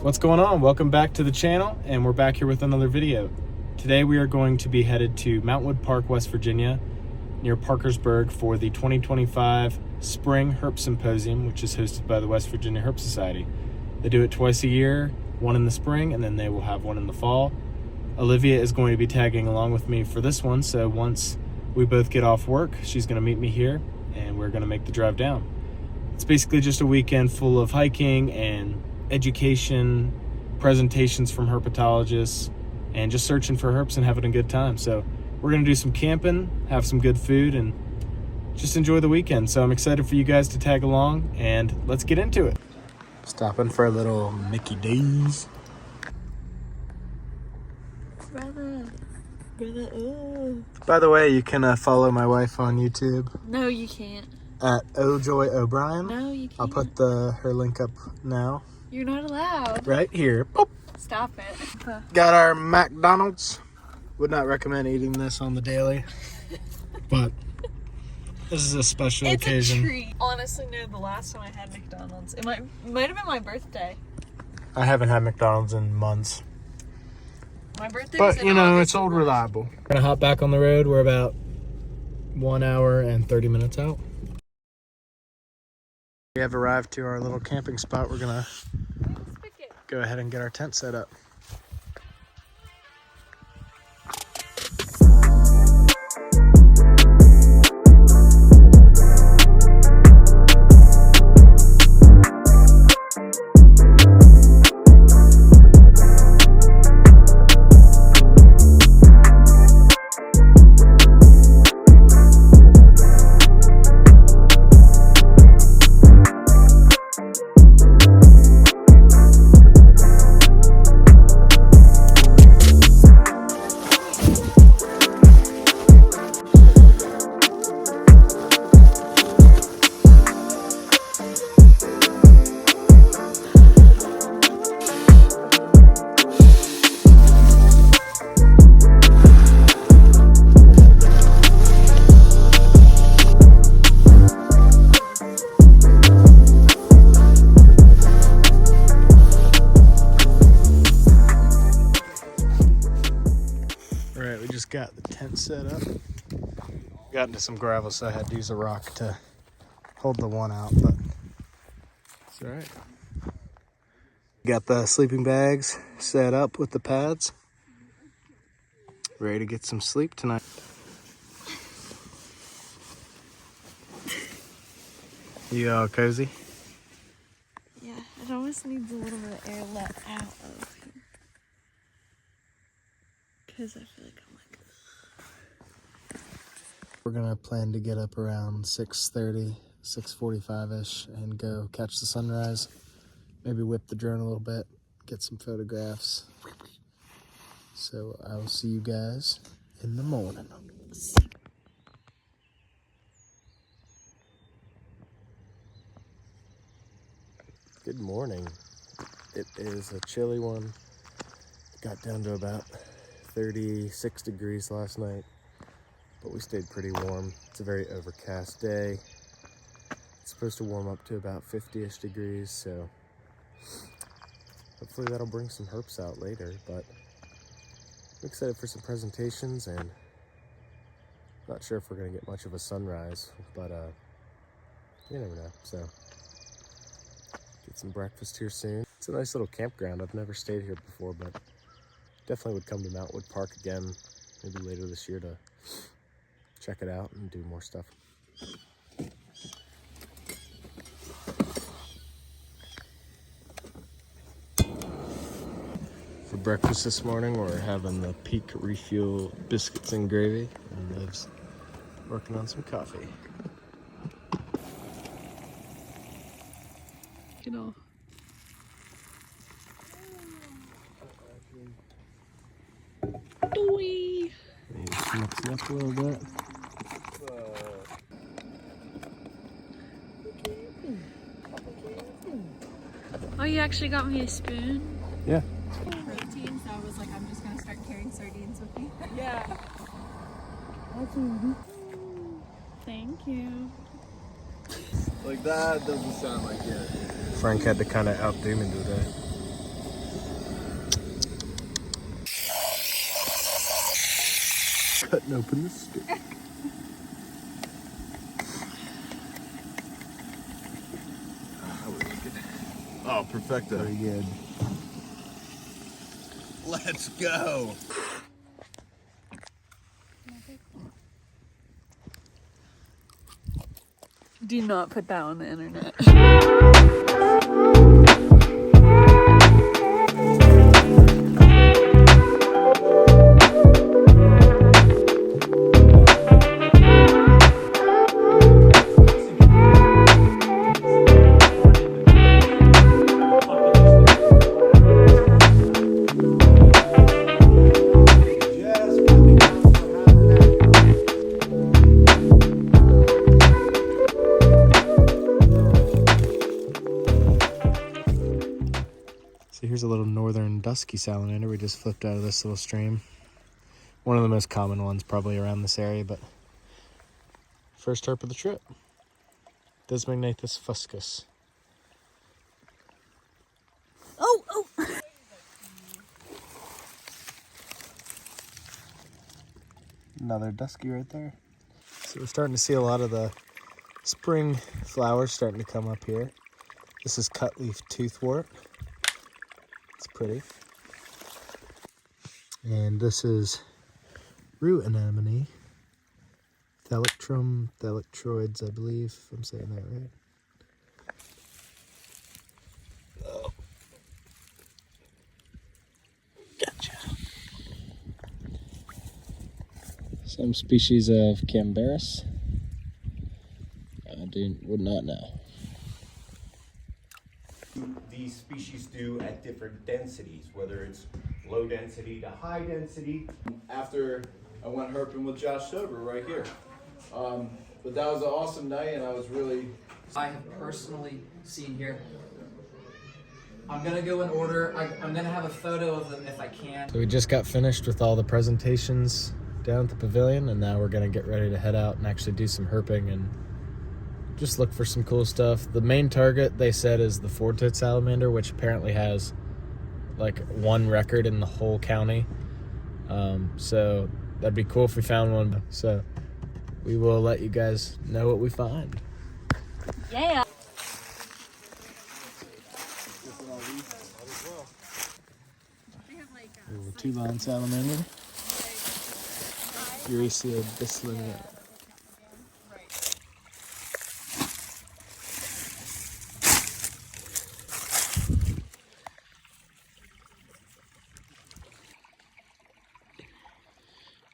What's going on? Welcome back to the channel, and we're back here with another video. Today we are going to be headed to Mountwood Park, West Virginia, near Parkersburg for the 2025 Spring Herp Symposium, which is hosted by the West Virginia Herp Society. They do it twice a year, one in the spring, and then they will have one in the fall. Olivia is going to be tagging along with me for this one, so once we both get off work, she's going to meet me here, and we're going to make the drive down. It's basically just a weekend full of hiking and education, presentations from herpetologists, and just searching for herps and having a good time. So we're gonna do some camping, have some good food, and just enjoy the weekend. So I'm excited for you guys to tag along, and let's get into it. Stopping for a little Mickey D's. Brother, oh. By the way, you can follow my wife on YouTube. No, you can't. At Ojoy O'Brien. No, you can't. I'll put her link up now. You're not allowed. Right here. Boop. Stop it. Got our McDonald's. Would not recommend eating this on the daily, but this is a special occasion. It's a treat. Honestly, no, the last time I had McDonald's, it might have been my birthday. I haven't had McDonald's in months. My birthday But, was in you know, August. it's old reliable. We're going to hop back on the road. We're about 1 hour and 30 minutes out. We have arrived to our little camping spot. We're going to go ahead and get our tent set up. Alright, we just got the tent set up. Got into some gravel, so I had to use a rock to hold the one out, but it's alright. Got the sleeping bags set up with the pads. Ready to get some sleep tonight. You all cozy? Yeah, it almost needs a little bit of air let out of here. Because I feel like I'm like... We're gonna plan to get up around 6:30, 6:45-ish and go catch the sunrise. Maybe whip the drone a little bit, get some photographs. So I will see you guys in the morning. Good morning. It is a chilly one. Got down to about 36 degrees last night, but we stayed pretty warm. It's a very overcast day. It's supposed to warm up to about 50-ish degrees, so hopefully that'll bring some herps out later, but I'm excited for some presentations, and not sure if we're gonna get much of a sunrise, but you never know. So get some breakfast here soon. It's a nice little campground. I've never stayed here before, but definitely would come to Mountwood Park again, maybe later this year, to check it out and do more stuff. For breakfast this morning, we're having the Peak Refuel biscuits and gravy, and Liv's working on some coffee. You know. Maybe mix it up a little bit. Oh, you actually got me a spoon? Yeah. Protein, so I was like, I'm just gonna start carrying sardines with me. Yeah. Thank you. Like that doesn't sound like it. Frank had to kind of outdo me today. Cutting open the stick. Oh, perfecto. Very good. Let's go. Do not put that on the internet. So here's a little northern dusky salamander we just flipped out of this little stream. One of the most common ones probably around this area, but first herp of the trip. Desmognathus fuscus. Oh! Another dusky right there. So we're starting to see a lot of the spring flowers starting to come up here. This is cutleaf toothwort. It's pretty. And this is root anemone. Thalictrum, thalictroids, I believe, if I'm saying that right. Oh. Gotcha. Some species of Cambarus. I would not know. These species do at different densities, whether it's low density to high density. After I went herping with Josh Sober right here. But that was an awesome night, and I was really... I have personally seen here. I'm gonna go in order. I'm gonna have a photo of them if I can. So we just got finished with all the presentations down at the pavilion, and now we're gonna get ready to head out and actually do some herping and just look for some cool stuff. The main target, they said, is the four-toed salamander, which apparently has like one record in the whole county. So that'd be cool if we found one. So we will let you guys know what we find. Yeah. Little two-line salamander. Eurecia bislinea.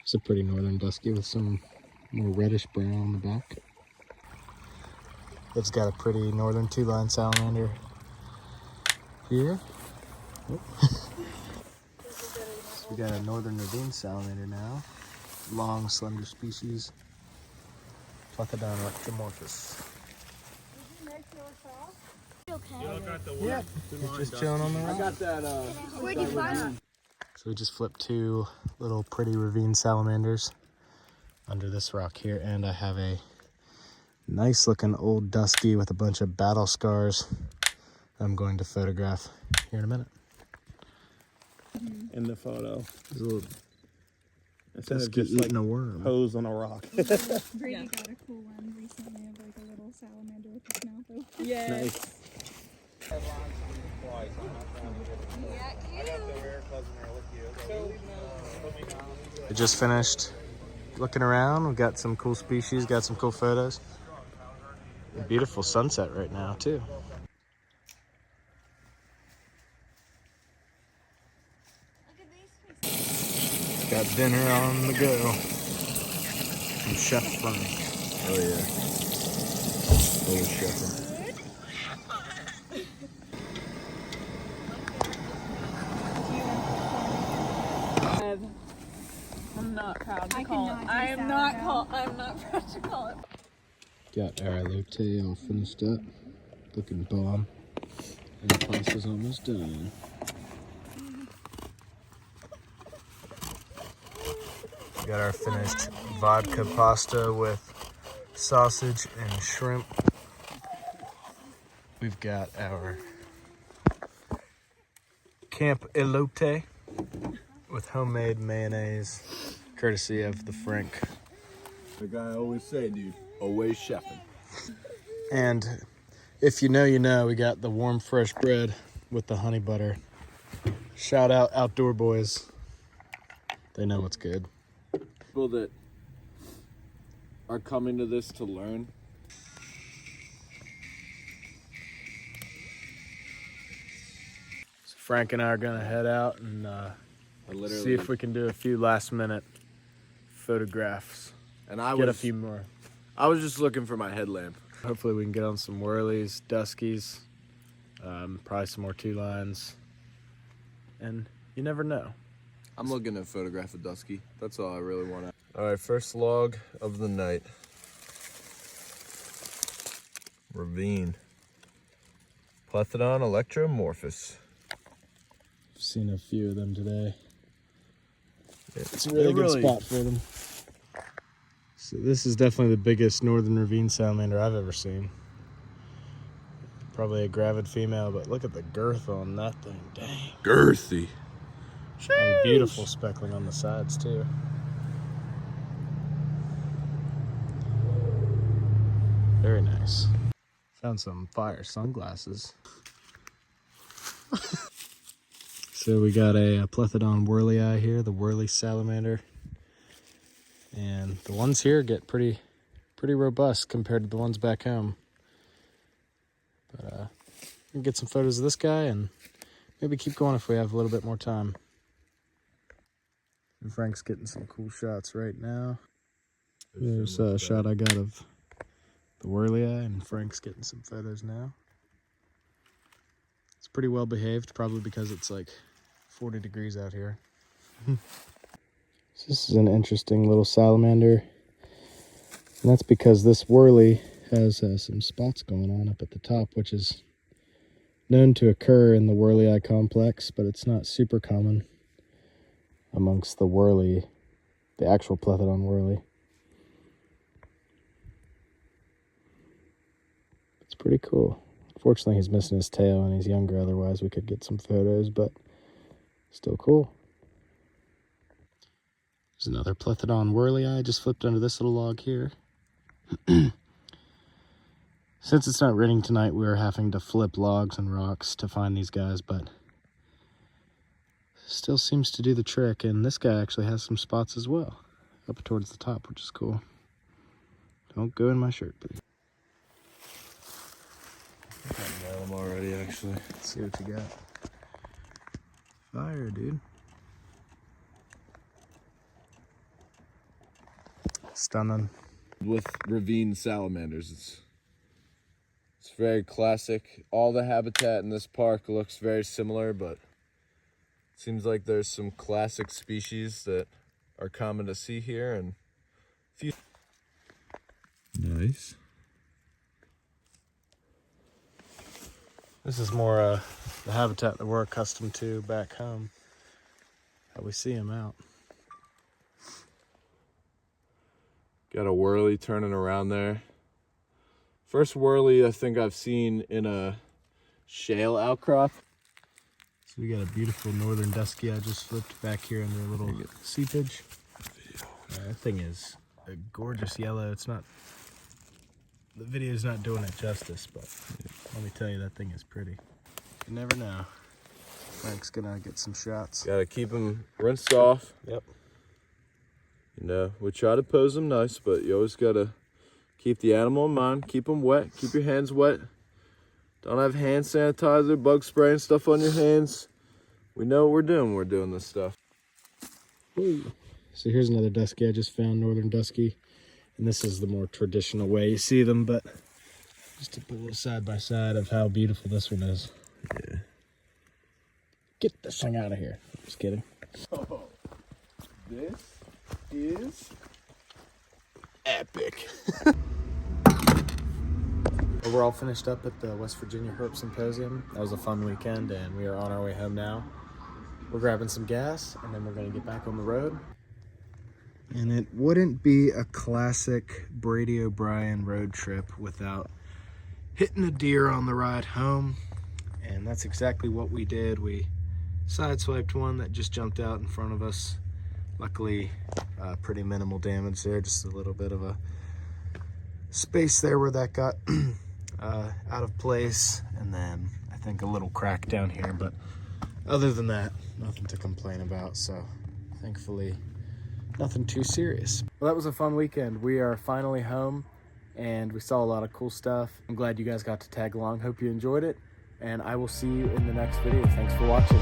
It's a pretty northern dusky with some more reddish brown on the back. It's got a pretty northern two-line salamander here. Oh. So we got a northern ravine salamander now. Long, slender species. Plethodon rectomorphus. Yeah, he's just chilling on the rock. I got that, Where'd you find it? So we just flipped two little pretty ravine salamanders under this rock here, and I have a nice looking old dusky with a bunch of battle scars I'm going to photograph here in a minute. In the photo, There's a little instead of dusky just like eating a worm. pose on a rock. Brady got a cool one recently of like a little salamander with his mouth open. Yeah. Nice. We just finished looking around. We've got some cool species, got some cool photos. A beautiful sunset right now too. Got dinner on the go from Chef Frank. Oh yeah. Oh, chef. I'm not proud to I call cannot it. do I'm not sourdough. I'm not proud to call it. Got our elote all finished up. Looking bomb. And the pasta's almost done. Got our finished vodka pasta with sausage and shrimp. We've got our camp elote with homemade mayonnaise, courtesy of the Frank. Like I always say, dude, always chefing. And if you know, you know, we got the warm, fresh bread with the honey butter. Shout out Outdoor Boys. They know what's good. People that are coming to this to learn. So Frank and I are gonna head out and see if we can do a few last minute photographs. And I Get a was few more. I was just looking for my headlamp. Hopefully we can get on some whirlies, duskies, probably some more two lines. And you never know. I'm looking to photograph a dusky. That's all I really want to. All right, first log of the night. Ravine. Plethodon electromorphus. I've seen a few of them today. It's a They're really good spot for them. So this is definitely the biggest northern ravine salamander I've ever seen. Probably a gravid female, but look at the girth on that thing. Dang. Girthy. And beautiful speckling on the sides too. Very nice. Found some fire sunglasses. So we got a Plethodon whirly eye here, the whirly salamander. And the ones here get pretty robust compared to the ones back home. But we can get some photos of this guy and maybe keep going if we have a little bit more time. And Frank's getting some cool shots right now. There's a shot I got of the whirly eye, and Frank's getting some photos now. It's pretty well behaved, probably because it's like 40 degrees out here. So this is an interesting little salamander. And that's because this whirly has some spots going on up at the top, which is known to occur in the whirly eye complex, but it's not super common amongst the whirly, the actual Plethodon whirly. It's pretty cool. Unfortunately, he's missing his tail and he's younger, otherwise we could get some photos, but still cool. There's another Plethodon whirly eye, just flipped under this little log here. Since it's not raining tonight, we're having to flip logs and rocks to find these guys, but still seems to do the trick. And this guy actually has some spots as well, up towards the top, which is cool. Don't go in my shirt, please. I got them already, actually. Let's see what you got. Fire, dude. Stunning. With ravine salamanders, it's very classic. All the habitat in this park looks very similar, but it seems like there's some classic species that are common to see here, and few. Nice. This is more the habitat that we're accustomed to back home. How we see them out. Got a whirly turning around there. First whirly I think I've seen in a shale outcrop. So we got a beautiful northern dusky I just flipped back here under a little seepage. That thing is a gorgeous yellow. It's not, the video's not doing it justice, but let me tell you, that thing is pretty. You never know. Frank's gonna get some shots. Gotta keep them rinsed off. Yep. You know, we try to pose them nice, but you always gotta keep the animal in mind. Keep them wet. Keep your hands wet. Don't have hand sanitizer, bug spray, and stuff on your hands. We know what we're doing when we're doing this stuff. Ooh. So here's another dusky I just found, northern dusky. And this is the more traditional way you see them, but just to put a side by side of how beautiful this one is. Yeah. Get this thing out of here. Just kidding. Oh, this is epic. Well, we're all finished up at the West Virginia Herp Symposium. That was a fun weekend, and we are on our way home now. We're grabbing some gas, and then we're going to get back on the road. And it wouldn't be a classic Brady O'Brien road trip without hitting a deer on the ride home. And that's exactly what we did. We sideswiped one that just jumped out in front of us. Luckily, pretty minimal damage there, just a little bit of a space there where that got out of place, and then I think a little crack down here, but other than that, nothing to complain about. So thankfully, nothing too serious. Well, that was a fun weekend. We are finally home and we saw a lot of cool stuff. I'm glad you guys got to tag along. Hope you enjoyed it, and I will see you in the next video. Thanks for watching.